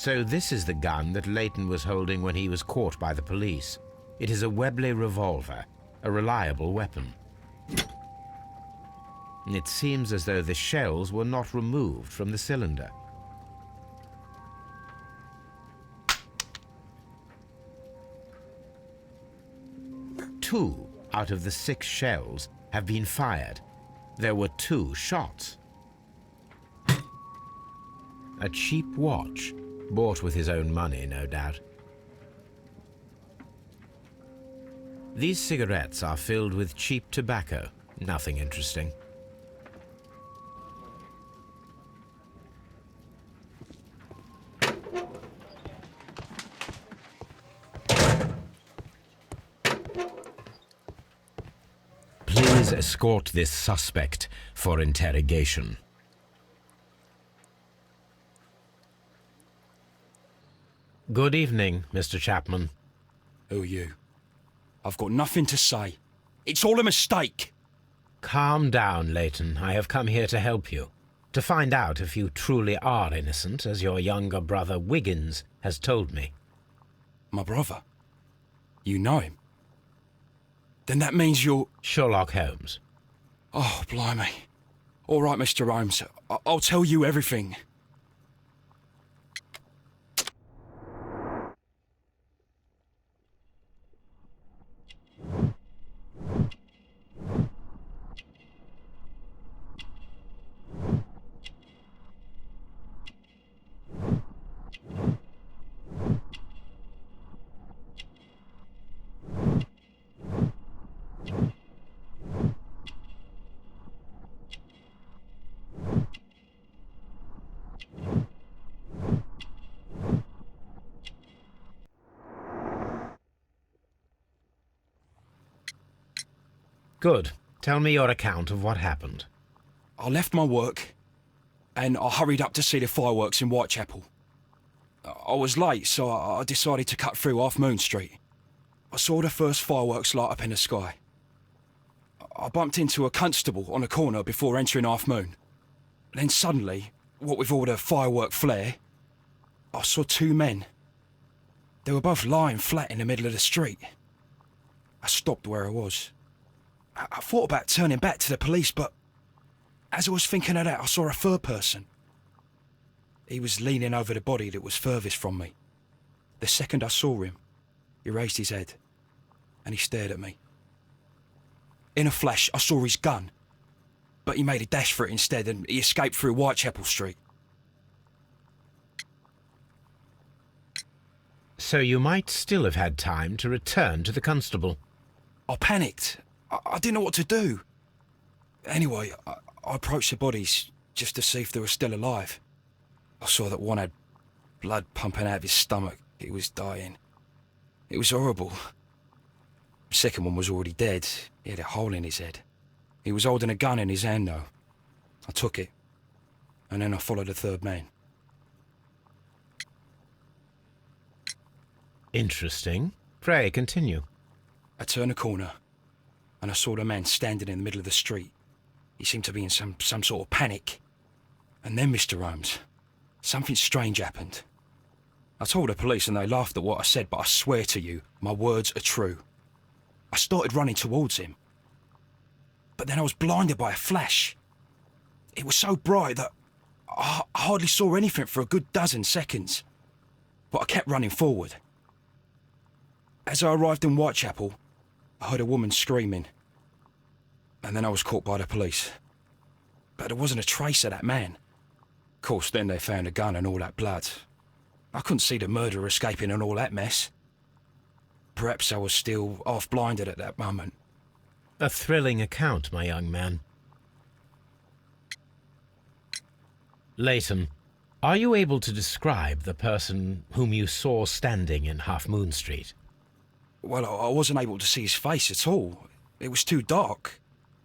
So this is the gun that Leighton was holding when he was caught by the police. It is a Webley revolver, a reliable weapon. It seems as though the shells were not removed from the cylinder. Two out of the 6 shells have been fired. There were 2 shots. A cheap watch, bought with his own money, no doubt. These cigarettes are filled with cheap tobacco, nothing interesting. Please escort this suspect for interrogation. Good evening, Mr. Chapman. Who are you? I've got nothing to say. It's all a mistake. Calm down, Leighton. I have come here to help you. To find out if you truly are innocent, as your younger brother Wiggins has told me. My brother? You know him? Then that means you're... Sherlock Holmes. Oh, blimey. All right, Mr. Holmes. I'll tell you everything. Good. Tell me your account of what happened. I left my work and I hurried up to see the fireworks in Whitechapel. I was late, so I decided to cut through Half Moon Street. I saw the first fireworks light up in the sky. I bumped into a constable on a corner before entering Half Moon. Then suddenly, what with all the firework flare, I saw 2 men. They were both lying flat in the middle of the street. I stopped where I was. I thought about turning back to the police, but as I was thinking of that, I saw a third person. He was leaning over the body that was furthest from me. The second I saw him, he raised his head and he stared at me. In a flash, I saw his gun, but he made a dash for it instead and he escaped through Whitechapel Street. So you might still have had time to return to the constable. I panicked. I didn't know what to do. Anyway, I approached the bodies just to see if they were still alive. I saw that one had blood pumping out of his stomach. He was dying. It was horrible. The second one was already dead. He had a hole in his head. He was holding a gun in his hand, though. I took it, and then I followed the third man. Interesting. Pray, continue. I turned a corner, and I saw the man standing in the middle of the street. He seemed to be in some sort of panic. And then, Mr. Holmes, something strange happened. I told the police and they laughed at what I said, but I swear to you, my words are true. I started running towards him. But then I was blinded by a flash. It was so bright that I hardly saw anything for a good dozen seconds. But I kept running forward. As I arrived in Whitechapel, I heard a woman screaming. And then I was caught by the police. But there wasn't a trace of that man. Of course, then they found a gun and all that blood. I couldn't see the murderer escaping and all that mess. Perhaps I was still half-blinded at that moment. A thrilling account, my young man. Leighton, are you able to describe the person whom you saw standing in Half Moon Street? Well, I wasn't able to see his face at all. It was too dark,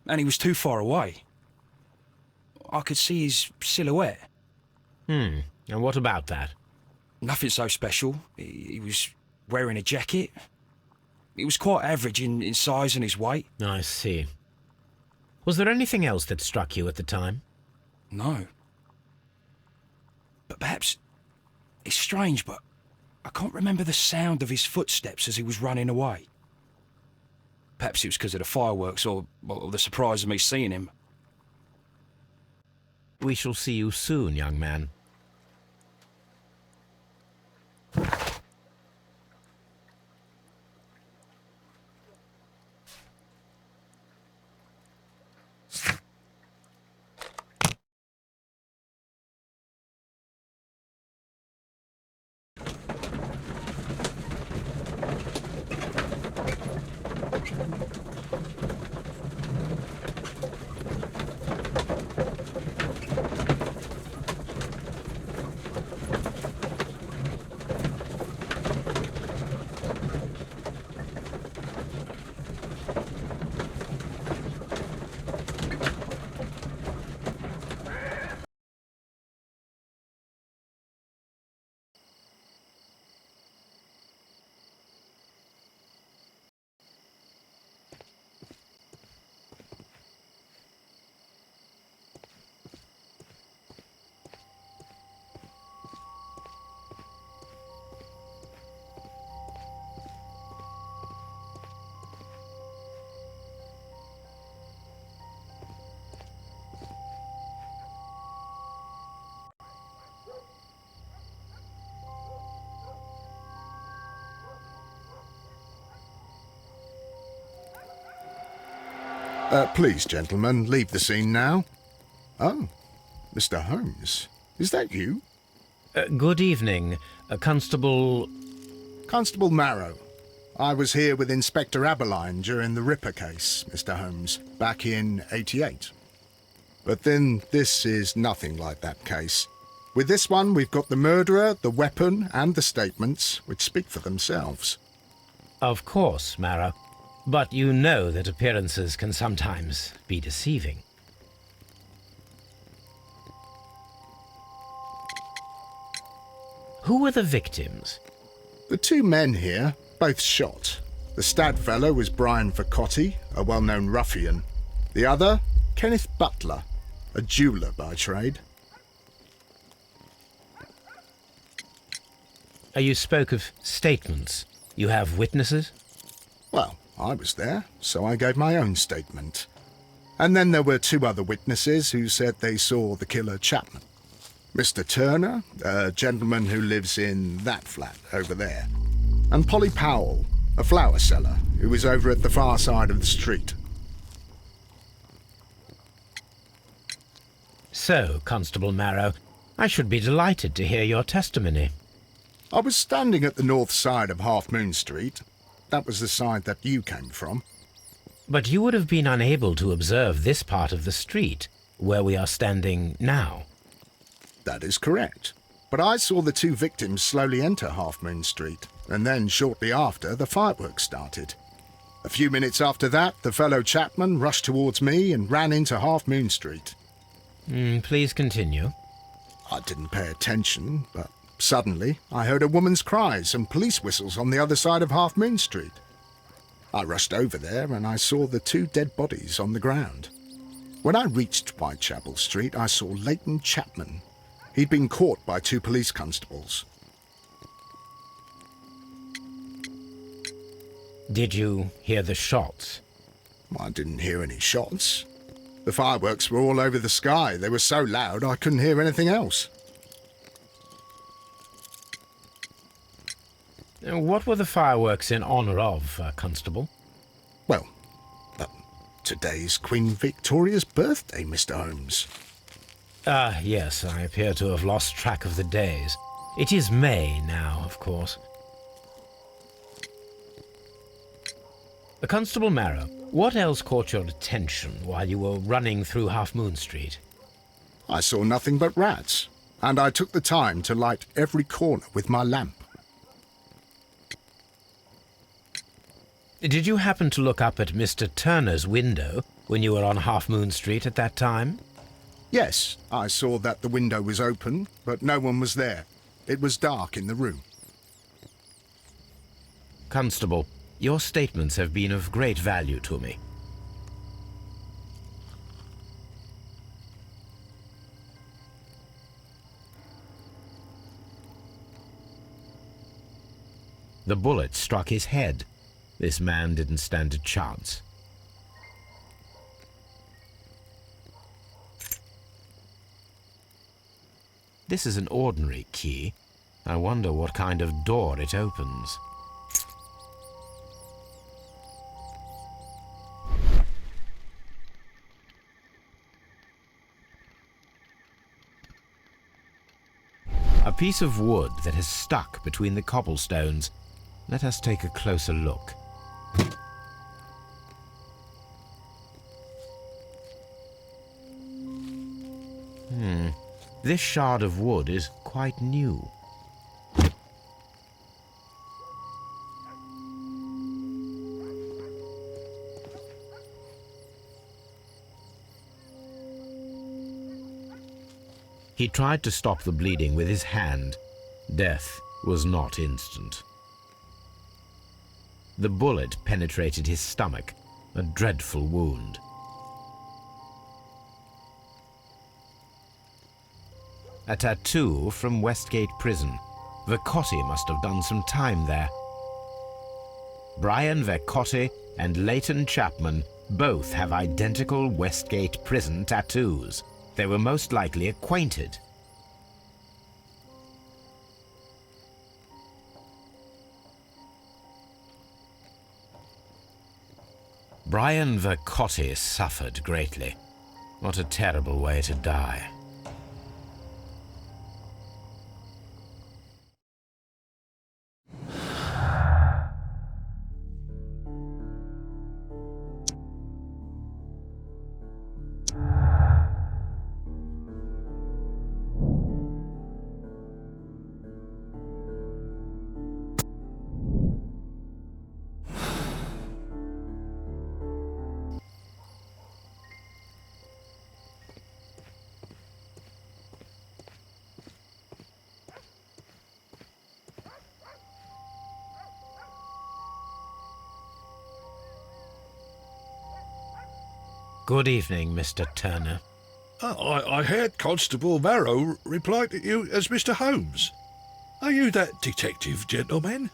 and he was too far away. I could see his silhouette. And what about that? Nothing so special. He was wearing a jacket. He was quite average in size and his weight. I see. Was there anything else that struck you at the time? No. But perhaps It's strange, but I can't remember the sound of his footsteps as he was running away. Perhaps it was because of the fireworks or the surprise of me seeing him. We shall see you soon, young man. Please, gentlemen, leave the scene now. Oh, Mr. Holmes. Is that you? Good evening, Constable... Constable Marrow. I was here with Inspector Aberline during the Ripper case, Mr. Holmes, back in '88. But then this is nothing like that case. With this one, we've got the murderer, the weapon, and the statements, which speak for themselves. Of course, Marrow. But you know that appearances can sometimes be deceiving. Who were the victims? The two men here, both shot. The stud fellow was Brian Vercotti, a well-known ruffian. The other, Kenneth Butler, a jeweller by trade. You spoke of statements. You have witnesses? Well, I was there, so I gave my own statement. And then there were two other witnesses who said they saw the killer Chapman. Mr. Turner, a gentleman who lives in that flat over there. And Polly Powell, a flower seller, who was over at the far side of the street. So, Constable Marrow, I should be delighted to hear your testimony. I was standing at the north side of Half Moon Street. That was the side that you came from. But you would have been unable to observe this part of the street, where we are standing now. That is correct. But I saw the two victims slowly enter Half Moon Street, and then shortly after, the fireworks started. A few minutes after that, the fellow Chapman rushed towards me and ran into Half Moon Street. Please continue. I didn't pay attention, but suddenly I heard a woman's cries and police whistles on the other side of Half Moon Street. I rushed over there and I saw the two dead bodies on the ground. When I reached Whitechapel Street, I saw Leighton Chapman. He'd been caught by two police constables. Did you hear the shots? I didn't hear any shots. The fireworks were all over the sky. They were so loud I couldn't hear anything else. What were the fireworks in honour of, Constable? Well, today's Queen Victoria's birthday, Mr. Holmes. Yes, I appear to have lost track of the days. It is May now, of course. Constable Marrow, what else caught your attention while you were running through Half Moon Street? I saw nothing but rats, and I took the time to light every corner with my lamp. Did you happen to look up at Mr. Turner's window when you were on Half Moon Street at that time? Yes, I saw that the window was open, but no one was there. It was dark in the room. Constable, your statements have been of great value to me. The bullet struck his head. This man didn't stand a chance. This is an ordinary key. I wonder what kind of door it opens. A piece of wood that has stuck between the cobblestones. Let us take a closer look. This shard of wood is quite new. He tried to stop the bleeding with his hand. Death was not instant. The bullet penetrated his stomach, a dreadful wound. A tattoo from Westgate Prison. Vercotti must have done some time there. Brian Vercotti and Leighton Chapman both have identical Westgate Prison tattoos. They were most likely acquainted. Brian Vercotti suffered greatly. What a terrible way to die. Good evening, Mr. Turner. I heard Constable Marrow reply to you as Mr. Holmes. Are you that detective gentleman?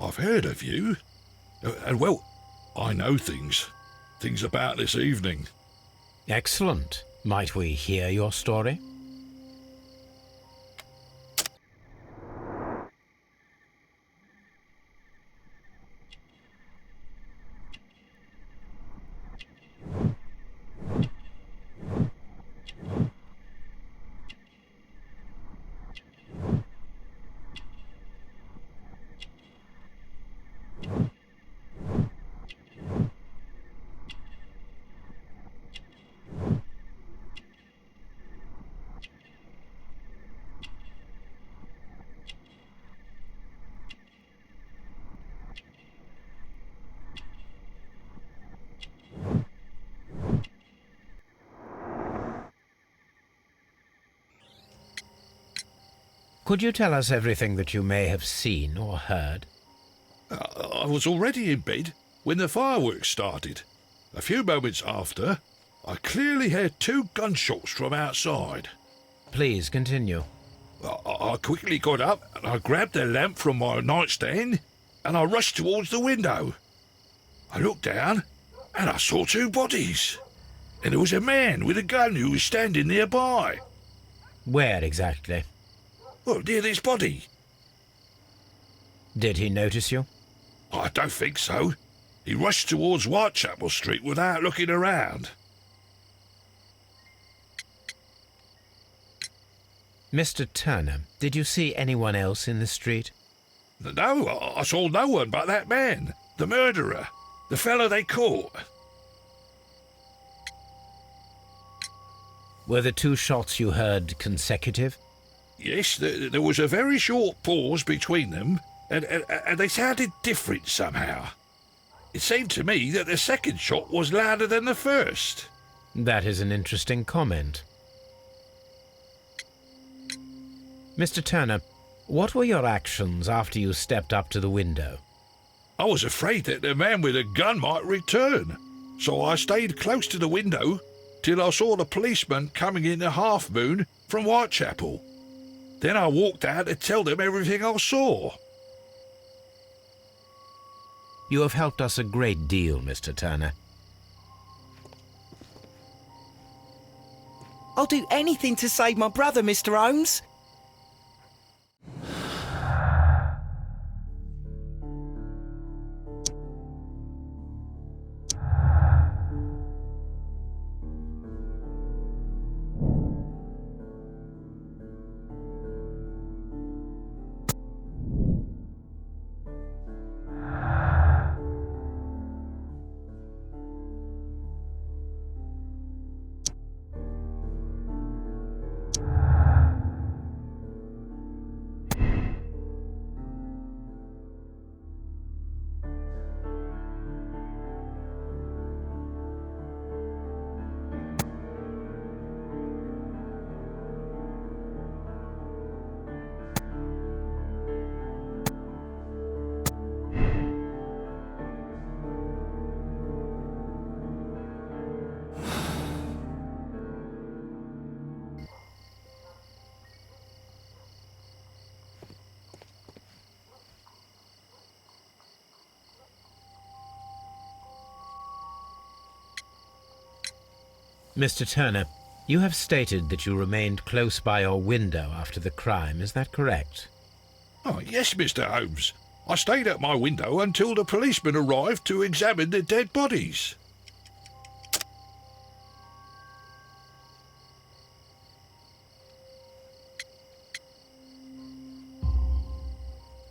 I've heard of you. And well, I know things about this evening. Excellent. Might we hear your story? Could you tell us everything that you may have seen or heard? I was already in bed when the fireworks started. A few moments after, I clearly heard 2 gunshots from outside. Please continue. I quickly got up and I grabbed the lamp from my nightstand and I rushed towards the window. I looked down and I saw 2 bodies. And there was a man with a gun who was standing nearby. Where exactly? Well, near this body. Did he notice you? I don't think so. He rushed towards Whitechapel Street without looking around. Mr. Turner, did you see anyone else in the street? No, I saw no one but that man, the murderer, the fellow they caught. Were the 2 shots you heard consecutive? Yes, there was a very short pause between them, and they sounded different somehow. It seemed to me that the second shot was louder than the first. That is an interesting comment. Mr. Turner, what were your actions after you stepped up to the window? I was afraid that the man with the gun might return, so I stayed close to the window till I saw the policeman coming in the Half Moon from Whitechapel. Then I walked out to tell them everything I saw. You have helped us a great deal, Mr. Turner. I'll do anything to save my brother, Mr. Holmes. Mr. Turner, you have stated that you remained close by your window after the crime. Is that correct? Oh, yes, Mr. Holmes. I stayed at my window until the policeman arrived to examine the dead bodies.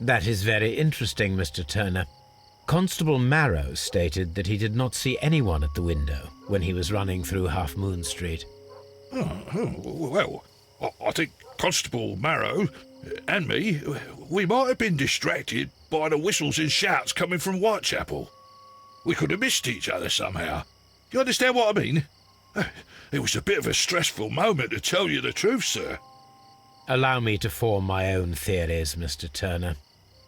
That is very interesting, Mr. Turner. Constable Marrow stated that he did not see anyone at the window when he was running through Half Moon Street. Well, I think Constable Marrow and me, we might have been distracted by the whistles and shouts coming from Whitechapel. We could have missed each other somehow. You understand what I mean? It was a bit of a stressful moment, to tell you the truth, sir. Allow me to form my own theories, Mr. Turner.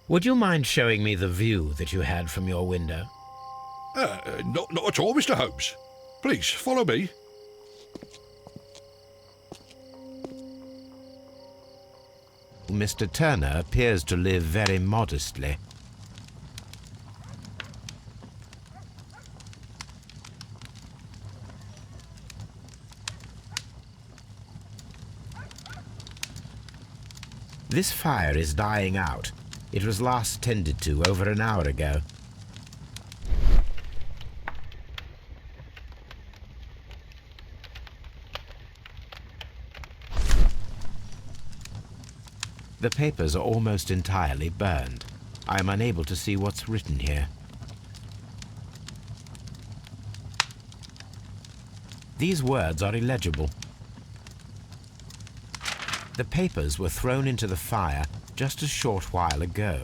Would you mind showing me the view that you had from your window? Not at all, Mr. Holmes. Please, follow me. Mr. Turner appears to live very modestly. This fire is dying out. It was last tended to over an hour ago. The papers are almost entirely burned. I am unable to see what's written here. These words are illegible. The papers were thrown into the fire just a short while ago.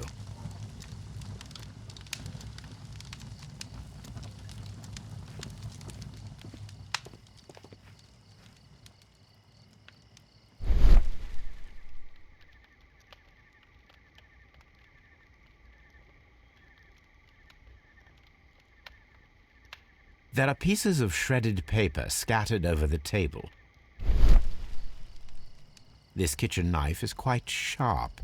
There are pieces of shredded paper scattered over the table. This kitchen knife is quite sharp.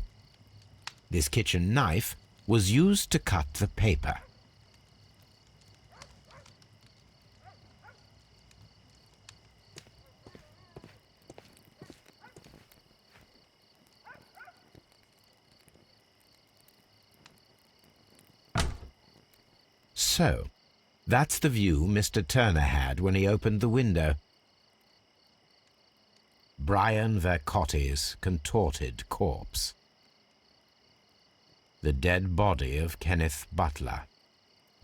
This kitchen knife was used to cut the paper. So, that's the view Mr. Turner had when he opened the window. Brian Vercotti's contorted corpse. The dead body of Kenneth Butler.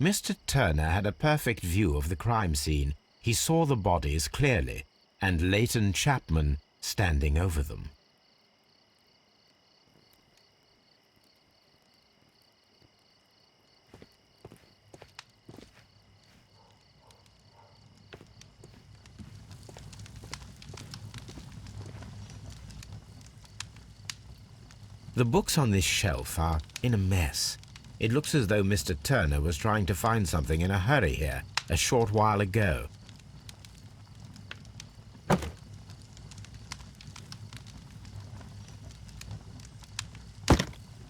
Mr. Turner had a perfect view of the crime scene. He saw the bodies clearly, and Leighton Chapman standing over them. The books on this shelf are in a mess. It looks as though Mr. Turner was trying to find something in a hurry here, a short while ago.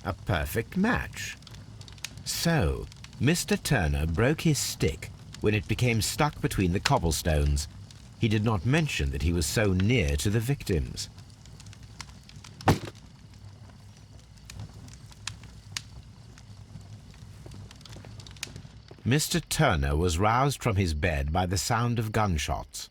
A perfect match. So, Mr. Turner broke his stick when it became stuck between the cobblestones. He did not mention that he was so near to the victims. Mr. Turner was roused from his bed by the sound of gunshots.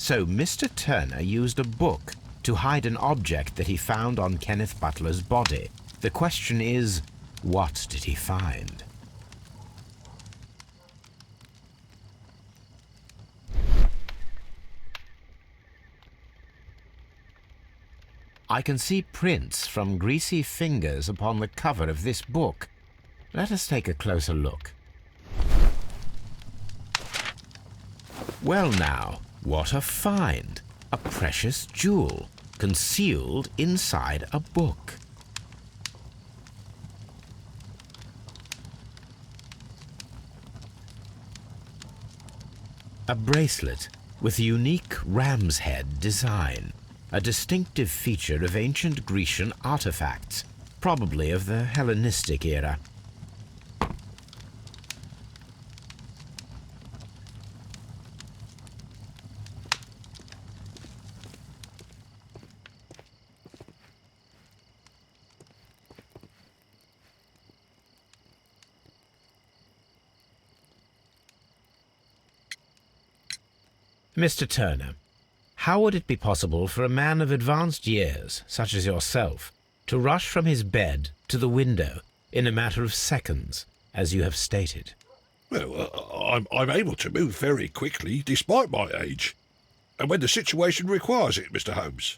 So Mr. Turner used a book to hide an object that he found on Kenneth Butler's body. The question is, what did he find? I can see prints from greasy fingers upon the cover of this book. Let us take a closer look. Well now, what a find! A precious jewel, concealed inside a book. A bracelet with a unique ram's head design, a distinctive feature of ancient Grecian artifacts, probably of the Hellenistic era. Mr. Turner, how would it be possible for a man of advanced years, such as yourself, to rush from his bed to the window in a matter of seconds, as you have stated? Well, I'm able to move very quickly, despite my age, and when the situation requires it, Mr. Holmes.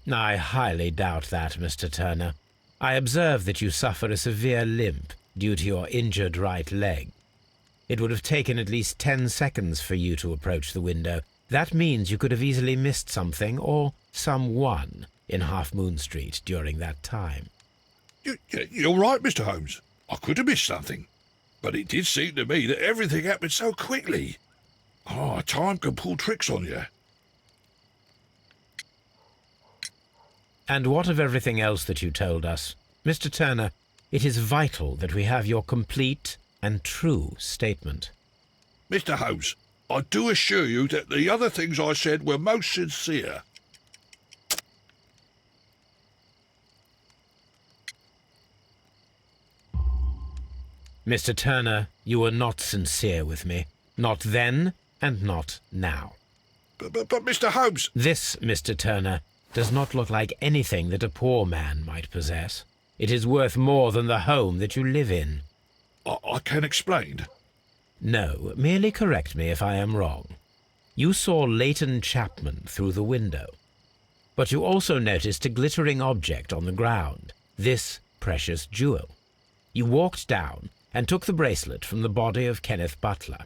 I highly doubt that, Mr. Turner. I observe that you suffer a severe limp due to your injured right leg. It would have taken at least 10 seconds for you to approach the window. That means you could have easily missed something or someone in Half Moon Street during that time. You're right, Mr. Holmes. I could have missed something. But it did seem to me that everything happened so quickly. Oh, time can pull tricks on you. And what of everything else that you told us? Mr. Turner, it is vital that we have your complete and true statement. Mr. Holmes, I do assure you that the other things I said were most sincere. Mr. Turner, you were not sincere with me. Not then and not now. But Mr. Holmes... This, Mr. Turner, does not look like anything that a poor man might possess. It is worth more than the home that you live in. I can explain. No, merely correct me if I am wrong. You saw Leighton Chapman through the window. But you also noticed a glittering object on the ground, this precious jewel. You walked down and took the bracelet from the body of Kenneth Butler,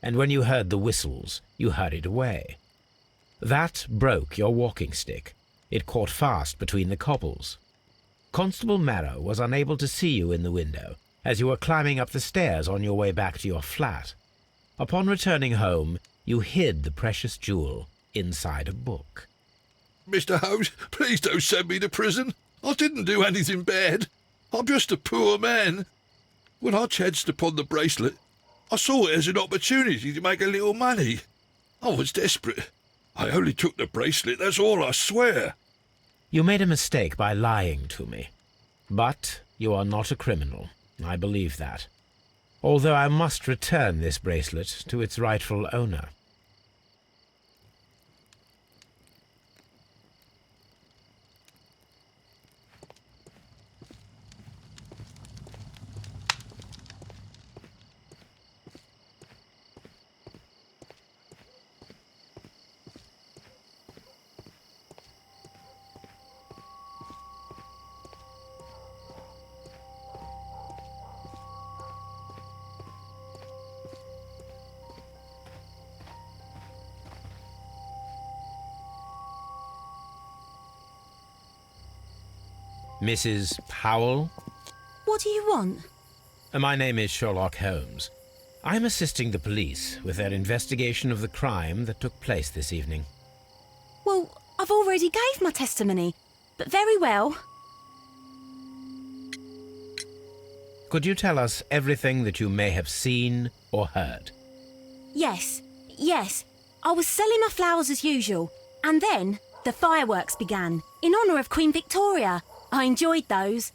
and when you heard the whistles, you hurried away. That broke your walking stick. It caught fast between the cobbles. Constable Marrow was unable to see you in the window as you were climbing up the stairs on your way back to your flat. Upon returning home, you hid the precious jewel inside a book. Mr. Holmes, please don't send me to prison. I didn't do anything bad. I'm just a poor man. When I chanced upon the bracelet, I saw it as an opportunity to make a little money. I was desperate. I only took the bracelet, that's all, I swear. You made a mistake by lying to me. But you are not a criminal. I believe that. Although I must return this bracelet to its rightful owner. Mrs. Powell? What do you want? My name is Sherlock Holmes. I'm assisting the police with their investigation of the crime that took place this evening. Well, I've already gave my testimony, but very well. Could you tell us everything that you may have seen or heard? Yes. I was selling my flowers as usual, and then the fireworks began, in honour of Queen Victoria. I enjoyed those.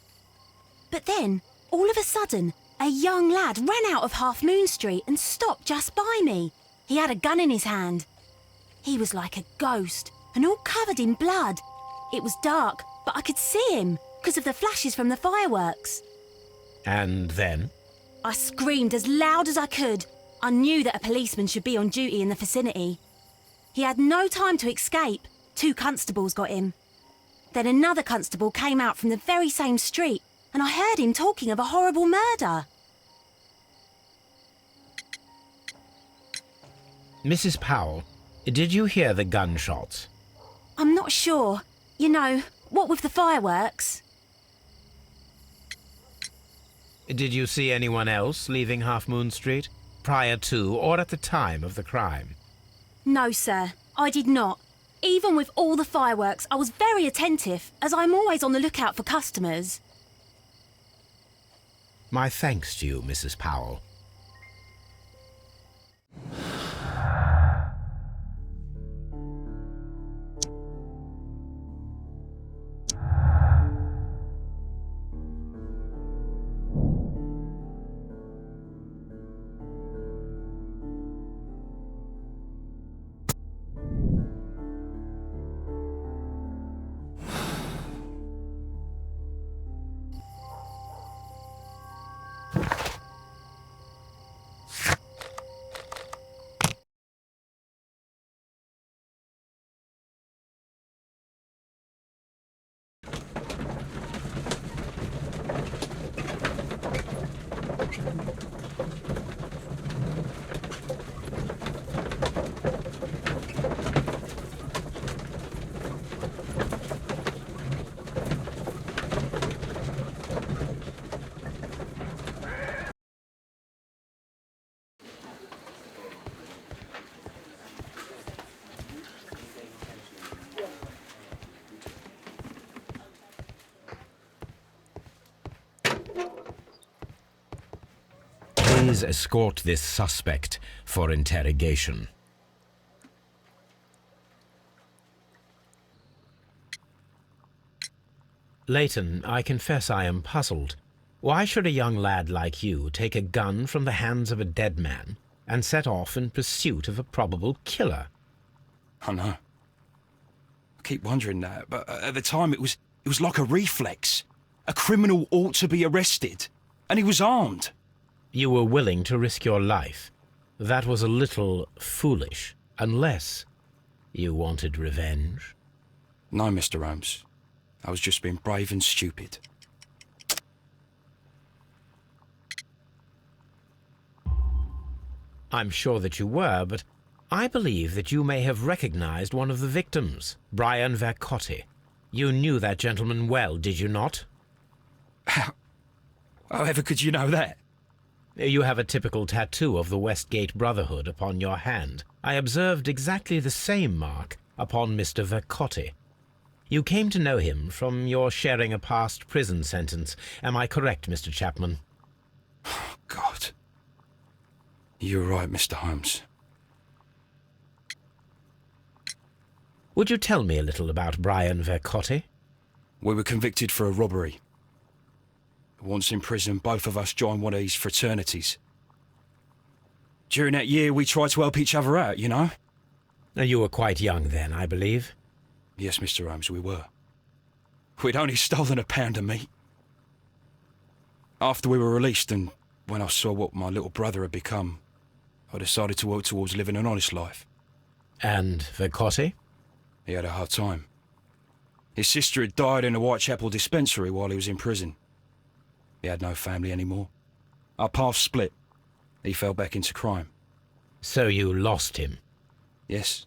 But then, all of a sudden, a young lad ran out of Half Moon Street and stopped just by me. He had a gun in his hand. He was like a ghost, and all covered in blood. It was dark, but I could see him, because of the flashes from the fireworks. And then? I screamed as loud as I could. I knew that a policeman should be on duty in the vicinity. He had no time to escape. 2 constables got him. Then another constable came out from the very same street, and I heard him talking of a horrible murder. Mrs. Powell, did you hear the gunshots? I'm not sure. You know, what with the fireworks? Did you see anyone else leaving Half Moon Street, prior to or at the time of the crime? No, sir, I did not. Even with all the fireworks, I was very attentive, as I'm always on the lookout for customers. My thanks to you, Mrs. Powell. Please escort this suspect for interrogation. Leighton, I confess I am puzzled. Why should a young lad like you take a gun from the hands of a dead man and set off in pursuit of a probable killer? I know. I keep wondering that, but at the time it was like a reflex. A criminal ought to be arrested, and he was armed. You were willing to risk your life. That was a little foolish, unless you wanted revenge. No, Mr. Holmes. I was just being brave and stupid. I'm sure that you were, but I believe that you may have recognized one of the victims, Brian Vercotti. You knew that gentleman well, did you not? However could you know that? You have a typical tattoo of the Westgate Brotherhood upon your hand. I observed exactly the same mark upon Mr. Vercotti. You came to know him from your sharing a past prison sentence. Am I correct, Mr. Chapman? Oh, God. You're right, Mr. Holmes. Would you tell me a little about Brian Vercotti? We were convicted for a robbery. Once in prison, both of us joined one of these fraternities. During that year, we tried to help each other out, you know? You were quite young then, I believe. Yes, Mr. Holmes, we were. We'd only stolen a pound of meat. After we were released, and when I saw what my little brother had become, I decided to work towards living an honest life. And Vercotti? He had a hard time. His sister had died in a Whitechapel dispensary while he was in prison. He had no family anymore. Our paths split. He fell back into crime. So you lost him? Yes.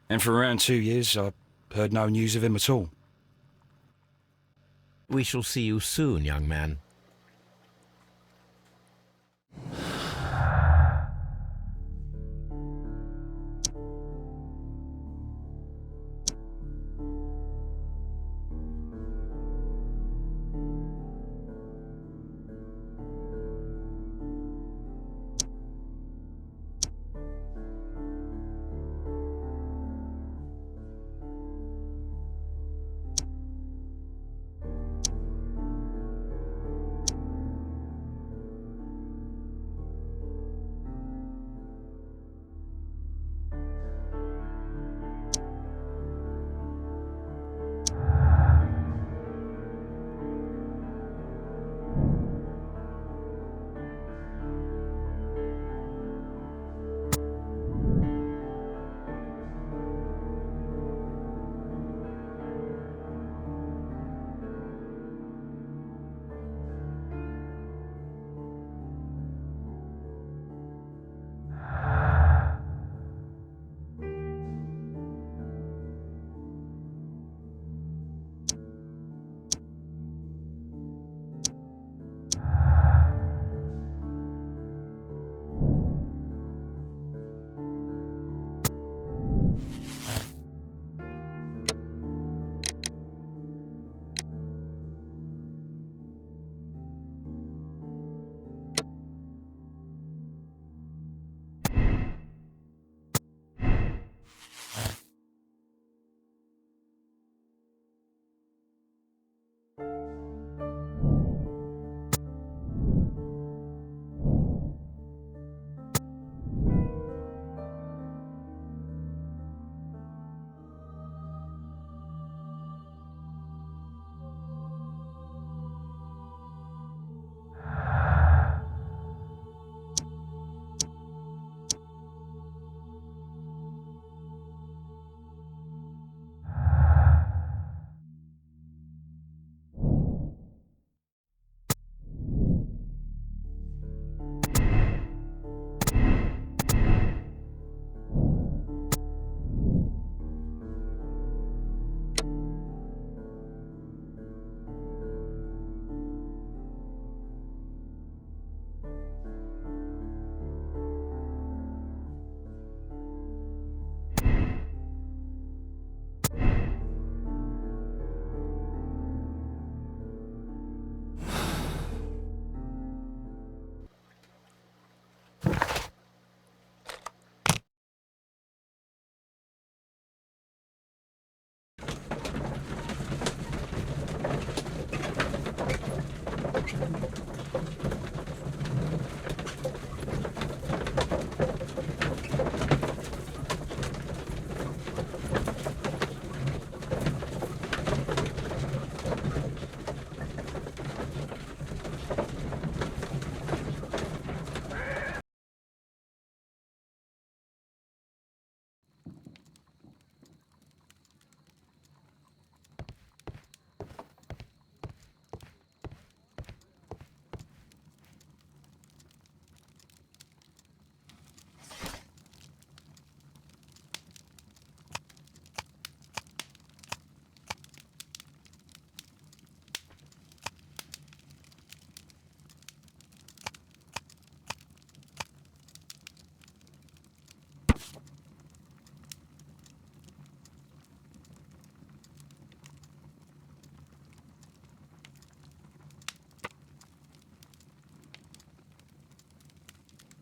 And for around 2 years, I heard no news of him at all. We shall see you soon, young man.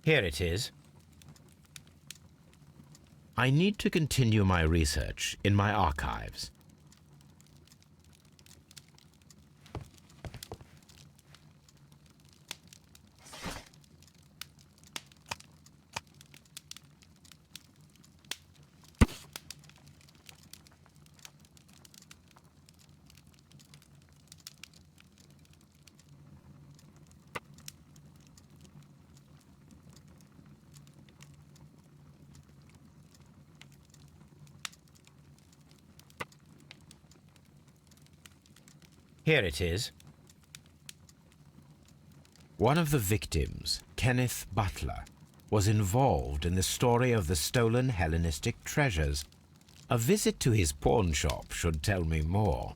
Here it is. I need to continue my research in my archives. Here it is. One of the victims, Kenneth Butler, was involved in the story of the stolen Hellenistic treasures. A visit to his pawn shop should tell me more.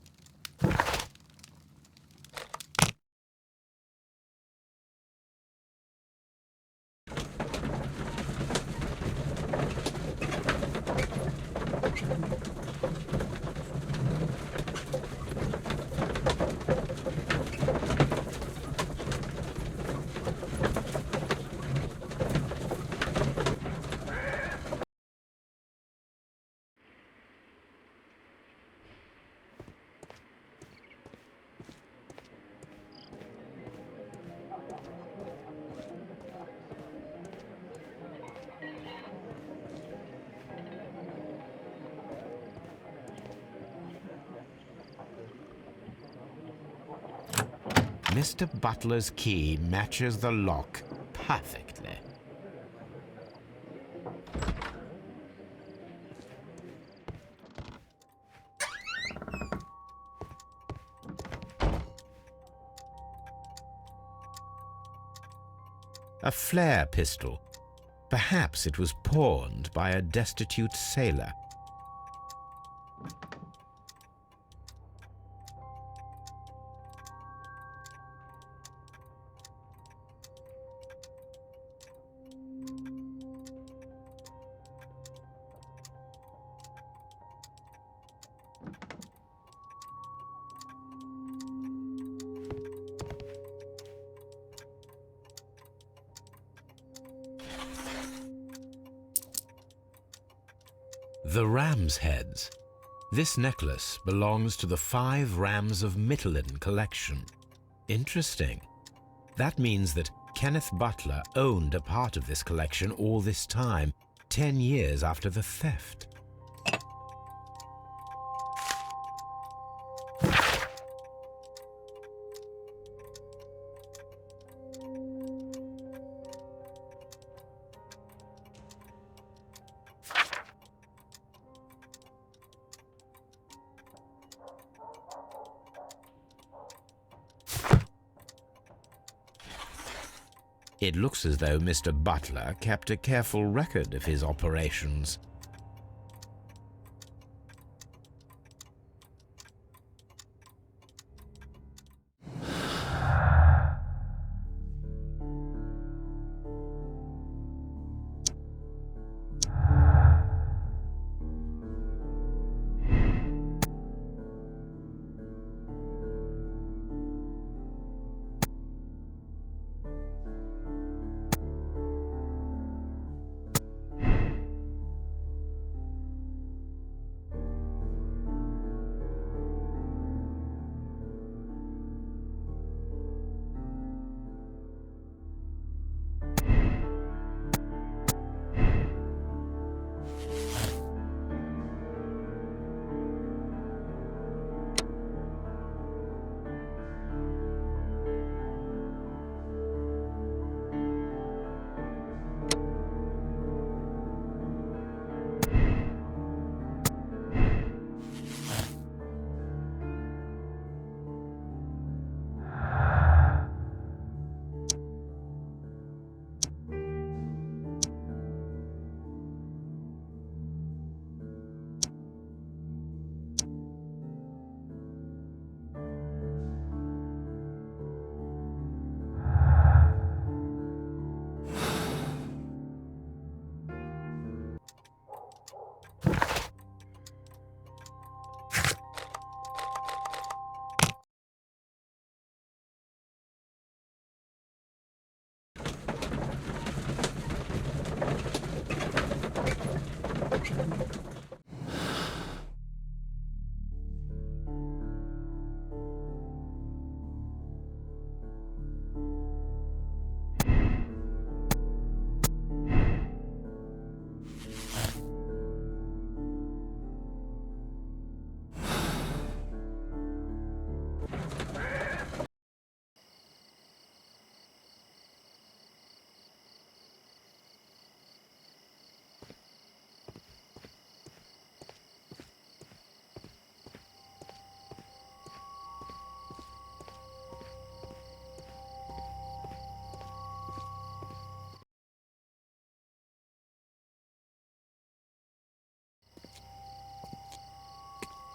Mr. Butler's key matches the lock perfectly. A flare pistol. Perhaps it was pawned by a destitute sailor. The ram's heads. This necklace belongs to the 5 Rams of Mittelin collection. Interesting. That means that Kenneth Butler owned a part of this collection all this time, 10 years after the theft. It looks as though Mr. Butler kept a careful record of his operations.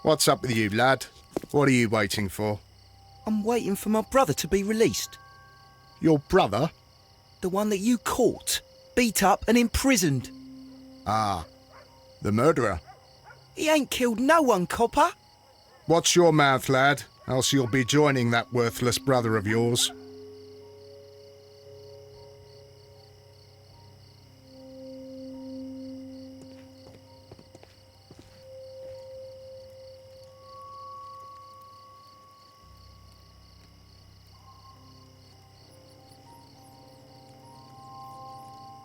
What's up with you, lad? What are you waiting for? I'm waiting for my brother to be released. Your brother? The one that you caught, beat up and imprisoned. Ah, the murderer. He ain't killed no one, copper. Watch your mouth, lad, else you'll be joining that worthless brother of yours.